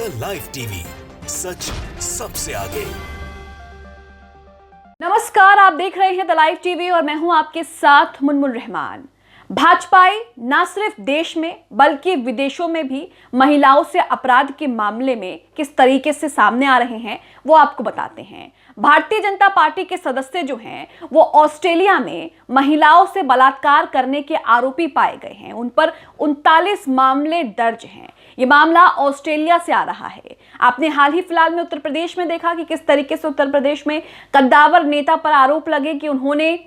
The live TV, सच सबसे आगे। नमस्कार, आप देख रहे हैं द लाइव टीवी और मैं हूं आपके साथ मुनमुन रहमान। भाजपाई न सिर्फ देश में बल्कि विदेशों में भी महिलाओं से अपराध के मामले में किस तरीके से सामने आ रहे हैं वो आपको बताते हैं। भारतीय जनता पार्टी के सदस्य जो हैं वो ऑस्ट्रेलिया में महिलाओं से बलात्कार करने के आरोपी पाए गए हैं। उन पर 39 मामले दर्ज हैं। ये मामला ऑस्ट्रेलिया से आ रहा है। आपने हाल ही फिलहाल में उत्तर प्रदेश में देखा कि किस तरीके से उत्तर प्रदेश में कद्दावर नेता पर आरोप लगे कि उन्होंने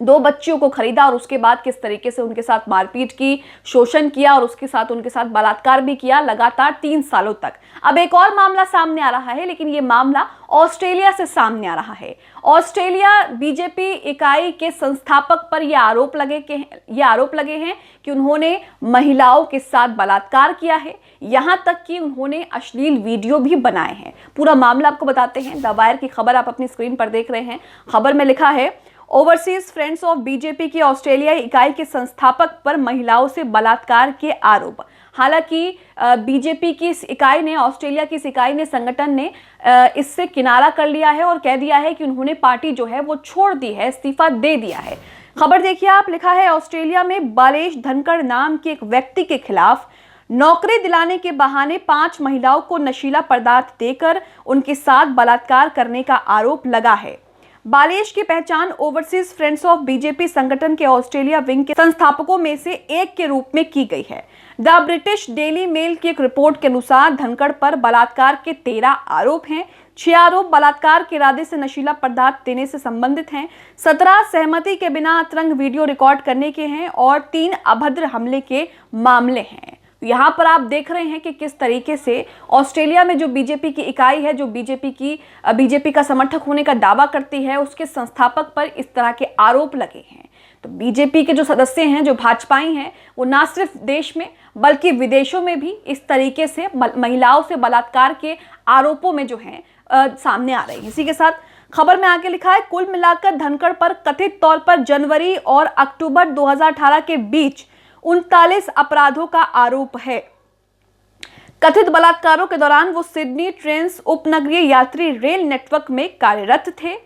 2 बच्चियों को खरीदा और उसके बाद किस तरीके से उनके साथ मारपीट की, शोषण किया और उसके साथ उनके साथ बलात्कार भी किया लगातार 3 सालों तक। अब एक और मामला सामने आ रहा है, लेकिन ये मामला ऑस्ट्रेलिया से सामने आ रहा है। ऑस्ट्रेलिया बीजेपी इकाई के संस्थापक पर यह आरोप लगे हैं कि उन्होंने महिलाओं के साथ बलात्कार किया है, यहां तक कि उन्होंने अश्लील वीडियो भी बनाए हैं। पूरा मामला आपको बताते हैं। द वायर की खबर आप अपनी स्क्रीन पर देख रहे हैं। खबर में लिखा है, ओवरसीज फ्रेंड्स ऑफ बीजेपी की ऑस्ट्रेलिया इकाई के संस्थापक पर महिलाओं से बलात्कार के आरोप। हालांकि बीजेपी की इस इकाई ने, ऑस्ट्रेलिया की इस इकाई ने, संगठन ने इससे किनारा कर लिया है और कह दिया है कि उन्होंने पार्टी जो है वो छोड़ दी है, इस्तीफा दे दिया है। खबर देखिए आप, लिखा है ऑस्ट्रेलिया में बालेश धनखड़ नाम के एक व्यक्ति के खिलाफ नौकरी दिलाने के बहाने 5 महिलाओं को नशीला पदार्थ देकर उनके साथ बलात्कार करने का आरोप लगा है। बालेश की पहचान ओवरसीज फ्रेंड्स ऑफ बीजेपी संगठन के ऑस्ट्रेलिया विंग के संस्थापकों में से एक के रूप में की गई है। द ब्रिटिश डेली मेल की एक रिपोर्ट के अनुसार धनखड़ पर बलात्कार के 13 आरोप हैं। 6 आरोप बलात्कार के इरादे से नशीला पदार्थ देने से संबंधित हैं। 17 सहमति के बिना अतरंग वीडियो रिकॉर्ड करने के हैं और 3 अभद्र हमले के मामले हैं। यहाँ पर आप देख रहे हैं कि किस तरीके से ऑस्ट्रेलिया में जो बीजेपी की इकाई है, जो बीजेपी का समर्थक होने का दावा करती है, उसके संस्थापक पर इस तरह के आरोप लगे हैं। तो बीजेपी के जो सदस्य हैं, जो भाजपाई हैं, वो ना सिर्फ देश में बल्कि विदेशों में भी इस तरीके से महिलाओं से बलात्कार के आरोपों में जो हैं सामने आ रही है। इसी के साथ खबर में आगे लिखा है, कुल मिलाकर धनखड़ पर कथित तौर पर जनवरी और अक्टूबर 2018 के बीच 39 अपराधों का आरोप है। कथित बलात्कारों के दौरान वो सिडनी ट्रेन्स उपनगरीय यात्री रेल नेटवर्क में कार्यरत थे।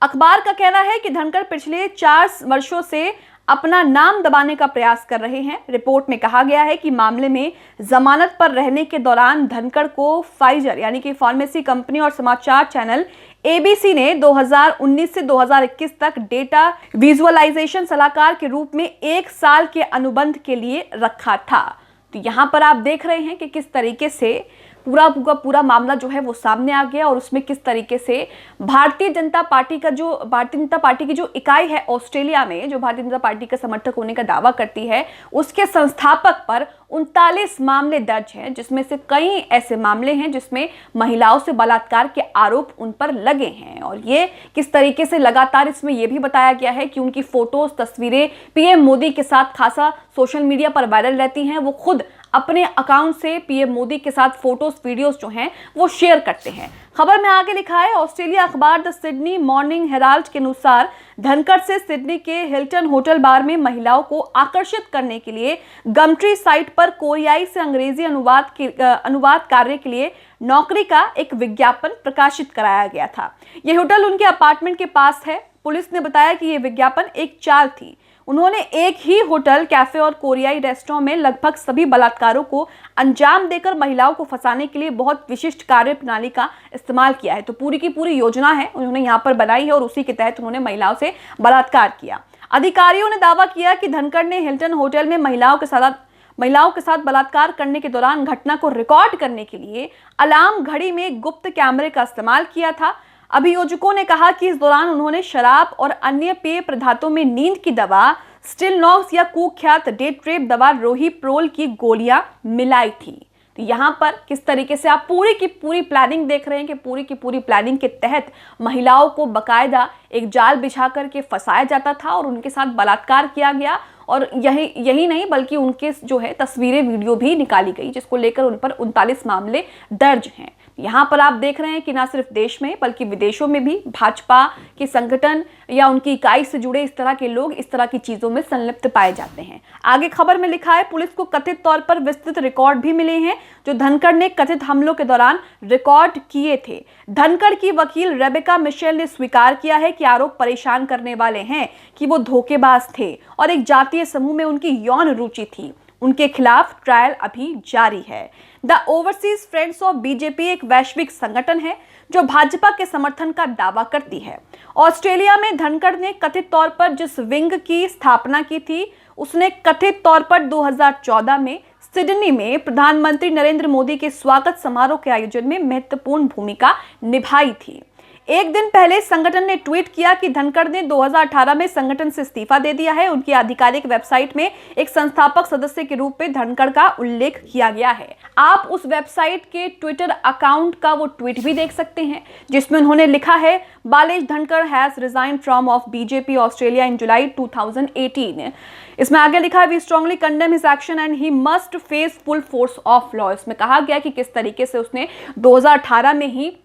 अखबार का कहना है कि धनखड़ पिछले 4 वर्षों से अपना नाम दबाने का प्रयास कर रहे हैं। रिपोर्ट में कहा गया है कि मामले में जमानत पर रहने के दौरान धनखड़ को फाइजर यानी कि फार्मेसी कंपनी और समाचार चैनल एबीसी ने 2019 से 2021 तक डेटा विजुअलाइजेशन सलाहकार के रूप में 1 साल के अनुबंध के लिए रखा था। तो यहाँ पर आप देख रहे हैं कि किस तरीके से पूरा मामला जो है वो सामने आ गया और उसमें किस तरीके से भारतीय जनता पार्टी की जो इकाई है ऑस्ट्रेलिया में, जो भारतीय जनता पार्टी का समर्थक होने का दावा करती है, उसके संस्थापक पर 39 मामले दर्ज हैं, जिसमें से कई ऐसे मामले हैं जिसमें महिलाओं से बलात्कार के आरोप उन पर लगे हैं। और ये किस तरीके से लगातार इसमें यह भी बताया गया है कि उनकी फोटोज, तस्वीरें पीएम मोदी के साथ खासा सोशल मीडिया पर वायरल रहती हैं। वो खुद अपने अकाउंट से पीएम मोदी के साथ फोटोज, वीडियोस जो हैं वो शेयर करते हैं। खबर में आगे लिखा है, ऑस्ट्रेलिया अखबार द सिडनी मॉर्निंग हेराल्ड के अनुसार धनखड़ से सिडनी के हिल्टन होटल बार में महिलाओं को आकर्षित करने के लिए गमट्री साइट पर कोरियाई से अंग्रेजी अनुवाद कार्य के लिए नौकरी का एक विज्ञापन प्रकाशित कराया गया था। यह होटल उनके अपार्टमेंट के पास है। पुलिस ने बताया कि यह विज्ञापन एक चाल थी। उन्होंने एक ही होटल, कैफे और कोरियाई रेस्टोरेंट में लगभग सभी बलात्कारों को अंजाम देकर महिलाओं को फंसाने के लिए बहुत विशिष्ट कार्य प्रणाली का इस्तेमाल किया है। तो पूरी की पूरी योजना है उन्होंने यहाँ पर बनाई है और उसी के तहत उन्होंने महिलाओं से बलात्कार किया। अधिकारियों ने दावा किया कि धनखड़ ने हिल्टन होटल में महिलाओं के साथ बलात्कार करने के दौरान घटना को रिकॉर्ड करने के लिए अलार्म घड़ी में गुप्त कैमरे का इस्तेमाल किया था। अभियोजकों ने कहा कि इस दौरान उन्होंने शराब और अन्य पेय पदार्थों में नींद की दवा, स्टिलनॉक्स या कुख्यात डेट रेप दवा रोहिप्रोल की गोलियां मिलाई थी। तो यहाँ पर किस तरीके से आप पूरी की पूरी प्लानिंग देख रहे हैं कि पूरी की पूरी प्लानिंग के तहत महिलाओं को बकायदा एक जाल बिछा करके फंसाया जाता था और उनके साथ बलात्कार किया गया और यही नहीं बल्कि उनके जो है तस्वीरें, वीडियो भी निकाली गई, जिसको लेकर उन पर 39 मामले दर्ज हैं। यहाँ पर आप देख रहे हैं कि ना सिर्फ देश में बल्कि विदेशों में भी भाजपा के संगठन या उनकी इकाई से जुड़े इस तरह के लोग इस तरह की चीजों में संलिप्त पाए जाते हैं। आगे खबर में लिखा है, पुलिस को कथित तौर पर विस्तृत रिकॉर्ड भी मिले हैं जो धनखड़ ने कथित हमलों के दौरान रिकॉर्ड किए थे। धनखड़ की वकील रेबेका मिशेल ने स्वीकार किया है कि आरोप परेशान करने वाले हैं कि वो धोखेबाज थे और एक जातीय समूह में उनकी यौन रुचि थी। उनके खिलाफ ट्रायल अभी जारी है। The overseas friends of BJP एक वैश्विक संगठन है जो भाजपा के समर्थन का दावा करती है। ऑस्ट्रेलिया में धनखड़ ने कथित तौर पर जिस विंग की स्थापना की थी, उसने कथित तौर पर 2014 में सिडनी में प्रधानमंत्री नरेंद्र मोदी के स्वागत समारोह के आयोजन में महत्वपूर्ण भूमिका निभाई थी। एक दिन पहले संगठन ने ट्वीट किया कि धनखड़ ने 2018 में संगठन से इस्तीफा दे दिया है। उनकी आधिकारिक वेबसाइट में एक संस्थापक सदस्य के रूप में धनखड़ का उल्लेख किया गया है। आप उस वेबसाइट के ट्विटर अकाउंट का वो ट्वीट भी देख सकते हैं जिसमें उन्होंने लिखा है, Balesh Dhankhar has resigned from of BJP Australia in July 2018। इसमें आगे लिखा है, we strongly condemn his action and he must face full force of law. इसमें कहा गया कि किस तरीके से उसने 2018 में ही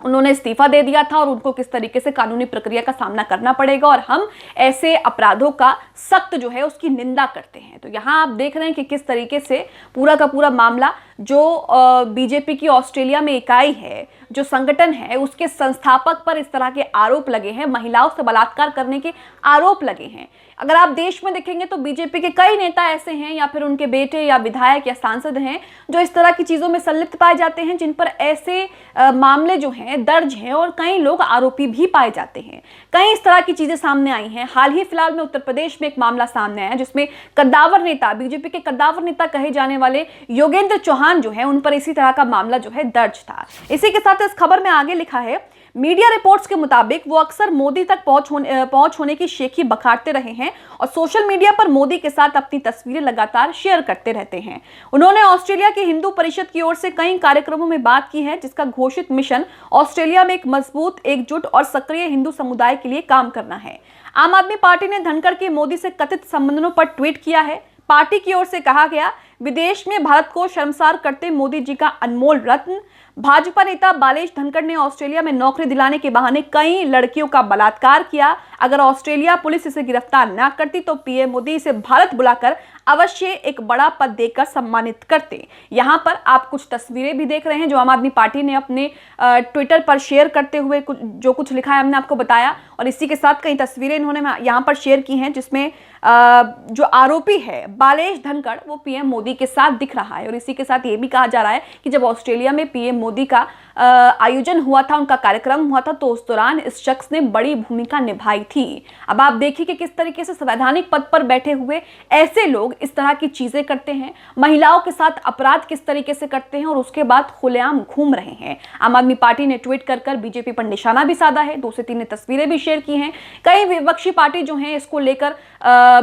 उन्होंने इस्तीफा दे दिया था और उनको किस तरीके से कानूनी प्रक्रिया का सामना करना पड़ेगा और हम ऐसे अपराधों का सख्त जो है उसकी निंदा करते हैं। तो यहाँ आप देख रहे हैं कि किस तरीके से पूरा का पूरा मामला जो बीजेपी की ऑस्ट्रेलिया में इकाई है, जो संगठन है, उसके संस्थापक पर इस तरह के आरोप लगे हैं, महिलाओं से बलात्कार करने के आरोप लगे हैं। अगर आप देश में देखेंगे तो बीजेपी के कई नेता ऐसे हैं या फिर उनके बेटे या विधायक या सांसद हैं जो इस तरह की चीजों में संलिप्त पाए जाते हैं, जिन पर ऐसे मामले जो हैं दर्ज हैं और कई लोग आरोपी भी पाए जाते हैं। कई इस तरह की चीजें सामने आई हैं। हाल ही फिलहाल में उत्तर प्रदेश में एक मामला सामने आया जिसमें कद्दावर नेता, बीजेपी के कद्दावर नेता कहे जाने वाले योगेंद्र चौहान जो है, उन पर इसी तरह का मामला जो है दर्ज था। इसी के साथ इस खबर में आगे लिखा है, मीडिया रिपोर्ट्स के मुताबिक वो अक्सर मोदी तक पहुंच होने की शेखी बखारते रहे हैं और सोशल मीडिया पर मोदी के साथ अपनी तस्वीरें लगातार शेयर करते रहते हैं। उन्होंने ऑस्ट्रेलिया की हिंदू परिषद की ओर से कई कार्यक्रमों में बात की है जिसका घोषित मिशन ऑस्ट्रेलिया में एक मजबूत, एकजुट और सक्रिय हिंदू समुदाय के लिए काम करना है। आम आदमी पार्टी ने धनखड़ के मोदी से कथित संबंधों पर ट्वीट किया है। पार्टी की ओर से कहा गया, विदेश में भारत को शर्मसार करते मोदी जी का अनमोल रत्न। भाजपा नेता बालेश धनखड़ ने ऑस्ट्रेलिया में नौकरी दिलाने के बहाने कई लड़कियों का बलात्कार किया। अगर ऑस्ट्रेलिया पुलिस इसे गिरफ्तार न करती तो पीएम मोदी इसे भारत बुलाकर अवश्य एक बड़ा पद देकर सम्मानित करते। यहाँ पर आप कुछ तस्वीरें भी देख रहे हैं जो आम आदमी पार्टी ने अपने ट्विटर पर शेयर करते हुए जो कुछ लिखा है हमने आपको बताया, और इसी के साथ कई तस्वीरें इन्होंने यहाँ पर शेयर की हैं जिसमें जो आरोपी है बालेश धनखड़ वो पीएम मोदी के साथ दिख रहा है। और इसी के साथ ये भी कहा जा रहा है कि जब ऑस्ट्रेलिया में पीएम मोदी का आयोजन हुआ था, उनका कार्यक्रम हुआ था, तो उस दौरान इस शख्स ने बड़ी भूमिका निभाई थी। अब आप देखिए कि किस तरीके से संवैधानिक पद पर बैठे हुए ऐसे लोग इस तरह की चीजें करते हैं, महिलाओं के साथ अपराध किस तरीके से करते हैं और उसके बाद खुलेआम घूम रहे हैं। आम आदमी पार्टी ने ट्वीट कर बीजेपी पर निशाना भी साधा है, 2 से 3 ने तस्वीरें भी शेयर की हैं। कई विपक्षी पार्टी जो हैं इसको लेकर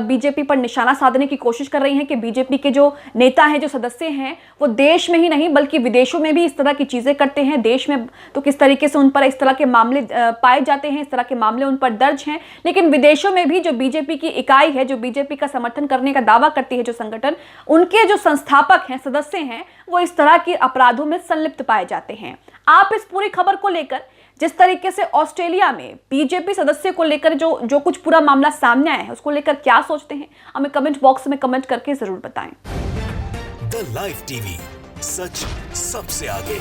बीजेपी पर निशाना साधने की कोशिश कर रही हैं कि बीजेपी के जो नेता हैं, जो सदस्य हैं, वो देश में ही नहीं बल्कि विदेशों में भी इस तरह की चीजें करते हैं। देश में तो किस तरीके से उन पर इस तरह के मामले पाए जाते हैं, इस तरह के मामले उन पर दर्ज हैं, लेकिन विदेशों में भी जो बीजेपी की इकाई है, जो बीजेपी का समर्थन करने का दावा करती है जो संगठन, उनके जो संस्थापक हैं, सदस्य हैं, वो इस तरह के अपराधों में संलिप्त पाए जाते हैं। आप इस पूरी खबर को लेकर, जिस तरीके से ऑस्ट्रेलिया में बीजेपी सदस्य को लेकर जो कुछ पूरा मामला सामने आया है, उसको लेकर क्या सोचते हैं, हमें कमेंट बॉक्स में कमेंट करके जरूर बताएं। द लाइव टीवी, सच सबसे आगे।